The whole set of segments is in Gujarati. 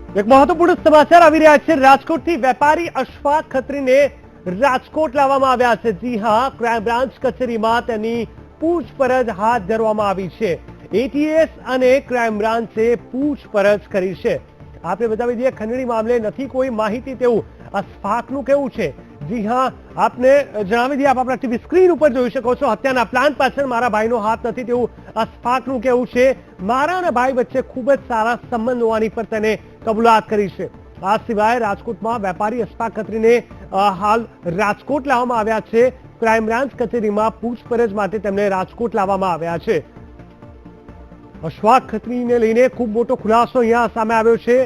એક મહત્વપૂર્ણ સમાચાર આવી રહ્યા છે। રાજકોટથી વેપારી અશફાક ખત્રીને રાજકોટ લાવવામાં આવ્યા છે। જી હા, ક્રાઇમ બ્રાન્ચ કચેરીમાં તેની પૂછપરછ હાથ ધરવામાં આવી છે। એટીએસ અને ક્રાઇમ બ્રાન્ચે પૂછપરછ કરી છે। આપણે બતાવી દઈએ, ખંડણી મામલે નથી કોઈ માહિતી તેવું અશફાકનું કહેવું છે। જી હા, આપને જણાવી દઈએ, આપ આપણા ટીવી સ્ક્રીન ઉપર જોઈ શકો છો, હત્યાના પ્લાન પાછળ મારા ભાઈનો હાથ નથી તેવું અશફાકનું કહેવું છે। મારા અને ભાઈ વચ્ચે ખૂબ જ સારા સંબંધ હોવાની પર તેને કબૂલાત કરી છે। આ સિવાય રાજકોટમાં વેપારી અશફાક ખત્રીને હાલ રાજકોટ લાવવામાં આવ્યા છે। ક્રાઇમ બ્રાન્ચ કચેરીમાં પૂછપરછ માટે તેમને રાજકોટ લાવવામાં આવ્યા છે। અશફાક ખત્રીને લઈને ખૂબ મોટો ખુલાસો અહીંયા સામે આવ્યો છે।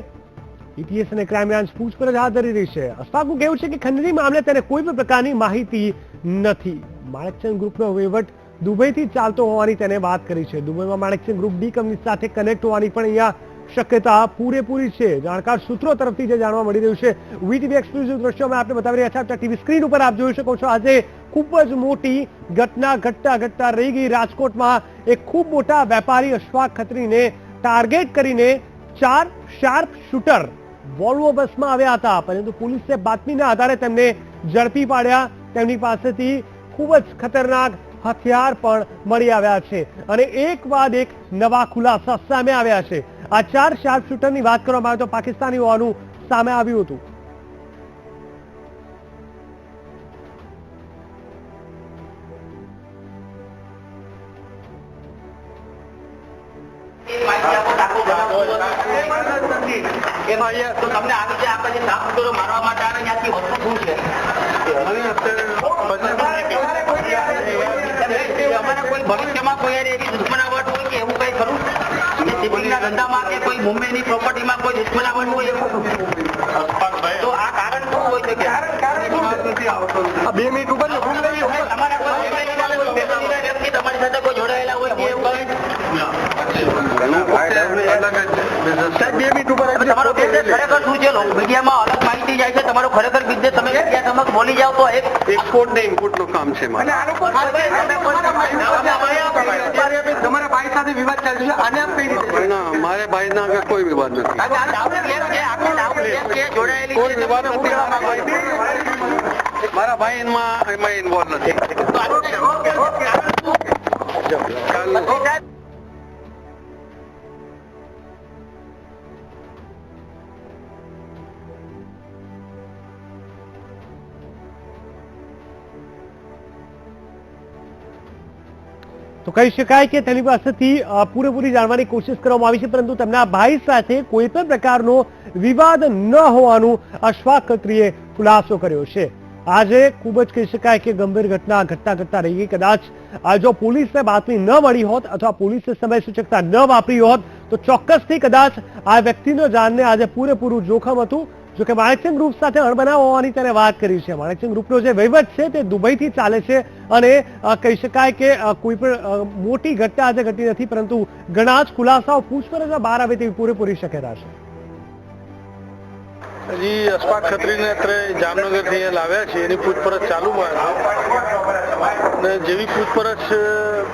એટીએસ અને ક્રાઇમ બ્રાન્ચ પૂછપરછ હાથ ધરી રહી છે। અશફાકનું કહેવું છે કે ખંડણી મામલે તેને કોઈ પણ પ્રકારની માહિતી નથી। માણેકચંદ ગ્રુપનો વહીવટ દુબઈથી ચાલતો હોવાની તેને વાત કરી છે। દુબઈમાં માણેકચંદ ગ્રુપ ડી કંપની સાથે કનેક્ટ હોવાની પણ અહીંયા શક્યતા પૂરેપૂરી છે। જાણકાર સૂત્રો તરફથી જે જાણવા મળી રહ્યું છે। વીટીવી એક્સક્લુઝિવ દ્રશ્યો અમે આપણે બતાવી રહ્યા છીએ। આપણા ટીવી સ્ક્રીન ઉપર આપ જોઈ શકો છો, આજે ખૂબ જ મોટી ઘટના ઘટતા રહી ગઈ। રાજકોટમાં એક ખૂબ મોટા વેપારી અશફાક ખત્રીને ટાર્ગેટ કરીને 4 શાર્પ શૂટર વોલ્વો બસમાં આવ્યા હતા, પરંતુ પોલીસે બાતમીના આધારે તેમને ઝડપી પાડ્યા। તેમની પાસેથી ખૂબ જ ખતરનાક હથિયાર પણ મળી આવ્યા છે અને એક બાદ એક નવા ખુલાસા સામે આવ્યા છે। આ 4 શાર્પ શૂટરની વાત કરવામાં આવે તો પાકિસ્તાની હોવાનું સામે આવ્યું હતું। ભવિષ્યમાં કોઈ એવી દુશ્મનાવટ હોય કે એવું કઈ ખરું? શિપિંગના ધંધામાં કે કોઈ મુંબઈની પ્રોપર્ટીમાં કોઈ દુશ્મનાવટ હોય તો આ કારણ શું હોય શકે? આ 2 મિનિટ ઉપર તમારા વ્યક્તિ તમારી સાથે કોઈ જોડાયેલા હોય કે એવું કઈ? ખરેખર શું છે? મીડિયામાં અલગ માહિતી જાય છે, તમારો ખરેખર બિઝનેસ તમે મીડિયા સમક્ષ બોલી જાઓ તો એક્સપોર્ટ ને ઇમ્પોર્ટ નું કામ છે મારું। તમારા ભાઈ સાથે વિવાદ ચાલશે, આને આપ કઈ રીતે? ના, મારે ભાઈ ના આગળ કોઈ વિવાદ નથી, કોઈ વિવાદ નથી। મારા ભાઈ એમાં ઇન્વોલ્વ નથી। તો કહી શકાય કે તેની પાસેથી પૂરેપૂરી જાણવાની કોશિશ કરવામાં આવી છે, પરંતુ તેમના ભાઈ સાથે કોઈ પણ પ્રકારનો વિવાદ ન હોવાનું અશફાક ખત્રીએ ખુલાસો કર્યો છે। આજે ખૂબ જ કહી શકાય કે ગંભીર ઘટના ઘટતા રહી ગઈ। કદાચ જો પોલીસને બાતમી ન મળી હોત અથવા પોલીસે સમય સૂચકતા ન વાપરી હોત તો ચોક્કસથી કદાચ આ વ્યક્તિનો જાનને આજે પૂરેપૂરું જોખમ હતું। જો કે માણેકચંદ ગ્રુપ સાથે અણબનાવ હોવાની તેને વાત કરી છે। માણેકચંદ ગ્રુપનો જે વહીવટ છે તે દુબઈથી ચાલે છે અને કહી શકાય કે કોઈ પણ મોટી ઘટના આજે ઘટી નથી, પરંતુ ઘણા જ ખુલાસાઓ પૂછપરછમાં બહાર આવે તેવી પૂરેપૂરી શક્યતા છે। હજી અશફાક ખત્રીને અત્યારે જામનગરથી લાવ્યા છે, એની પૂછપરછ ચાલુમાં છે અને જેવી પૂછપરછ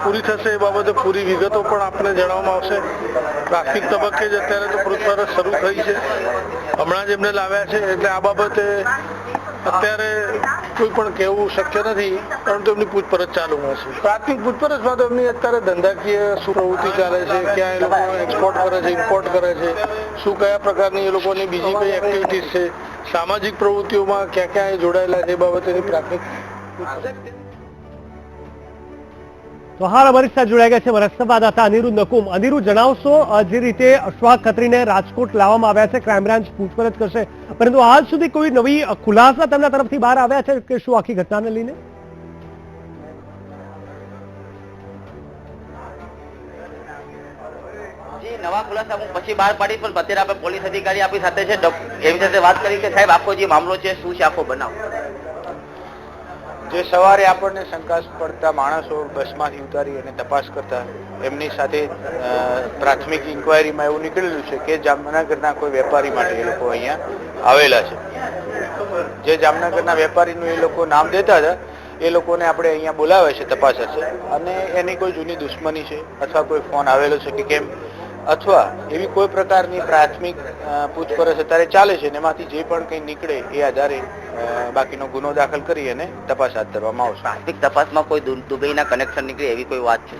પૂરી થશે એ બાબતે પૂરી વિગતો પણ આપને જણાવવામાં આવશે। પ્રાથમિક તબક્કે જ અત્યારે તો પૂછપરછ શરૂ થઈ છે, હમણાં જ એમને લાવ્યા છે, એટલે આ બાબતે અત્યારે કોઈ પણ કહેવું શક્ય નથી, પરંતુ એમની પૂછપરછ ચાલુમાં છે। પ્રાથમિક પૂછપરછમાં તો એમની અત્યારે ધંધાકીય શું પ્રવૃત્તિ ચાલે છે, ક્યાં એ લોકો એક્સપોર્ટ કરે છે, ઇમ્પોર્ટ કરે છે, શું કયા પ્રકારની એ લોકોની બીજી કઈ એક્ટિવિટીઝ છે, સામાજિક પ્રવૃત્તિઓમાં ક્યાં ક્યાં એ જોડાયેલા છે, એ બાબતેની પ્રાથમિક તો હાલ અમારી સાથે જોડાઈ ગયા છે મારા સંવાદદાતા અનિરુદ્ધ નકુમ। અનિરુદ્ધ, જણાવશો જે રીતે અશફાક ખત્રીને રાજકોટ લાવવામાં આવ્યા છે, ક્રાઇમ બ્રાન્ચ પૂછપરછ કરશે, પરંતુ આજ સુધી કોઈ નવી ખુલાસા તેમના તરફથી બહાર આવ્યા છે કે શું આખી ઘટનાને લઈને? નવા ખુલાસા હું પછી બહાર પાડીશ, પણ અત્યારે આપણે પોલીસ અધિકારી આપણી સાથે છે, એવી સાથે વાત કરી કે સાહેબ આખો જે મામલો છે શું છે આખો બનાવ? જે સવારે આપણને શંકાસ્પદ માણસો બસમાંથી ઉતારી અને તપાસ કરતા એમની સાથે પ્રાથમિક ઇન્કવાયરીમાં એવું નીકળેલું છે કે જામનગરના કોઈ વેપારી માટે એ લોકો અહીંયા આવેલા છે। જે જામનગરના વેપારીનું એ લોકો નામ દેતા હતા એ લોકોને આપણે અહીંયા બોલાવે છે તપાસ હશે અને એની કોઈ જૂની દુશ્મની છે અથવા કોઈ ફોન આવેલો છે કે કેમ અથવા એવી કોઈ પ્રકારની પ્રાથમિક પૂછપરછ અત્યારે ચાલે છે અને એમાંથી જે પણ કંઈ નીકળે એ આધારે બાકીનો ગુનો દાખલ કરી અને તપાસ હાથ ધરવામાં આવશે. પ્રાથમિક તપાસમાં કોઈ દુબઈના કનેક્શન નીકળે એવી કોઈ વાત છે?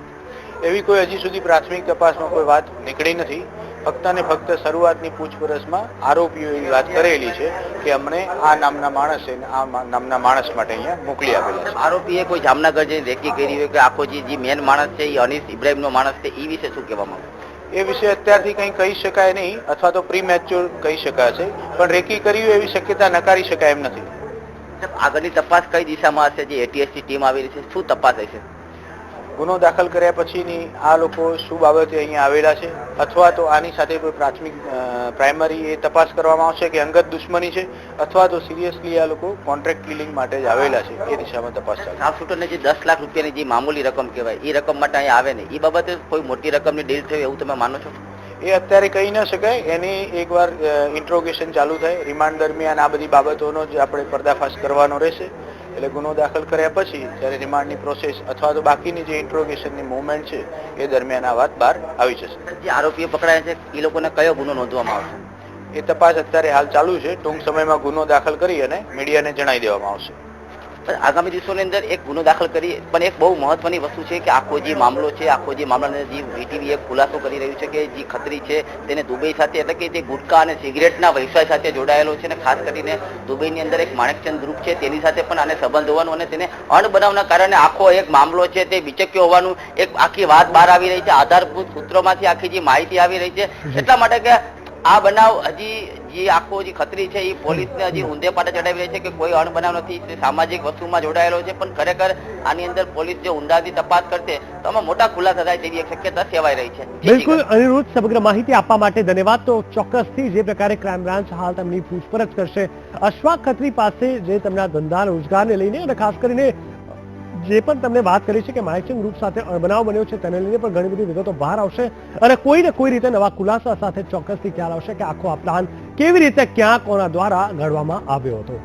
એવી કોઈ હજી સુધી પ્રાથમિક તપાસમાં કોઈ વાત નીકળી નથી. ફક્ત અને ફક્ત શરૂઆતની પૂછપરછમાં આરોપીઓ એવી વાત કરેલી છે કે અમને આ નામના માણસે આ નામના માણસ માટે અહીંયા મોકલી આપેલા છે. આરોપીએ કોઈ જામનગર જઈને રેકી કરી હોય કે આખો જે મેન માણસ છે એ અનીસ ઇબ્રાહિમનો માણસ છે એ વિશે શું કહેવામાં આવે? એ વિશે અત્યારથી કંઈ કહી શકાય નહીં અથવા તો પ્રી મેચ્યોર કહી શકાશે, પણ રેકી કરી હોય એવી શક્યતા નકારી શકાય એમ નથી. આગળની તપાસ કઈ દિશામાં હશે? જે એટીએસની ટીમ આવી રહી છે શું તપાસ હશે? ગુનો દાખલ કર્યા પછીની આ લોકો શું બાબતે અહીંયા આવેલા છે અથવા તો આની સાથે કોઈ પ્રાથમિક પ્રાઇમરી એ તપાસ કરવામાં આવશે કે અંગત દુશ્મની છે અથવા તો સિરિયસલી આ લોકો કોન્ટ્રાક્ટ કિલિંગ માટે જ આવેલા છે એ દિશામાં તપાસ ચાલે. સ્ટાફ શૂટરને જે 10 લાખ રૂપિયાની જે મામૂલી રકમ કહેવાય એ રકમ માટે અહીંયા આવે ને એ બાબતે કોઈ મોટી રકમની ડીલ થઈ એવું તમે માનો છો? એ અત્યારે કહી ન શકાય. એની એકવાર ઇન્ટ્રોગેશન ચાલુ થાય રિમાન્ડ દરમિયાન આ બધી બાબતોનો જ આપણે પર્દાફાશ કરવાનો રહેશે. એટલે ગુનો દાખલ કર્યા પછી જ્યારે રિમાન્ડની પ્રોસેસ અથવા તો બાકીની જે ઇન્ટ્રોગેશનની મૂવમેન્ટ છે એ દરમિયાન આ વાત બહાર આવી જશે. જે આરોપીઓ પકડાયા છે એ લોકોને કયો ગુનો નોંધવામાં આવશે? એ તપાસ અત્યારે હાલ ચાલુ છે. ટૂંક સમયમાં ગુનો દાખલ કરી અને મીડિયાને જણાવી દેવામાં આવશે. આગામી દિવસોની અંદર એક ગુનો દાખલ કરી, પણ એક બહુ મહત્વની વસ્તુ છે કે આખો જે મામલો છે, આખો જે મામલાને જે વીટીવી એક ખુલાસો કરી રહ્યું છે કે જે ખત્રી છે તેને દુબઈ સાથે એટલે કે જે ગુટકા અને સિગરેટના વ્યવસાય સાથે જોડાયેલો છે અને ખાસ કરીને દુબઈની અંદર એક માણેકચંદ ગ્રુપ છે તેની સાથે પણ આને સંબંધ હોવાનું અને તેને અણબનાવના કારણે આખો એક મામલો છે તે વિચક્યો હોવાનું એક આખી વાત બહાર આવી રહી છે. આધારભૂત સૂત્રોમાંથી આખી જે માહિતી આવી રહી છે એટલા માટે કે આ બનાવ હજી જે આખો જે ખતરી છે એ પોલીસને હજી ઊંધે પાટે ચડાવી રહી છે કે કોઈ અણબનાવ નથી, તે સામાજિક વસ્તુમાં જોડાયેલો છે, પણ ખરેખર આની અંદર પોલીસ જો ઊંડાથી તપાસ કરશે તો આમાં મોટા ખુલાસા થાય તેવી એક શક્યતા સેવાઈ રહી છે. બિલકુલ અનિરુદ્ધ, સમગ્ર માહિતી આપવા માટે ધન્યવાદ. તો ચોક્કસથી જે પ્રકારે ક્રાઇમ બ્રાન્ચ હાલ તેમની પૂછપરછ કરશે અશફાક ખત્રી પાસે જે તેમના ધંધા રોજગારને લઈને અને ખાસ કરીને જે પણ તમને વાત કરી છે કે માણેકચંદ ગ્રુપ સાથે અણબનાવ બન્યો છે તેને લઈને પણ ઘણી બધી વિગતો બહાર આવશે અને કોઈ ને કોઈ રીતે નવા ખુલાસા સાથે ચોક્કસથી ખ્યાલ આવશે કે આખો આ પ્લાન કેવી રીતે ક્યાં કોના દ્વારા ઘડવામાં આવ્યો હતો.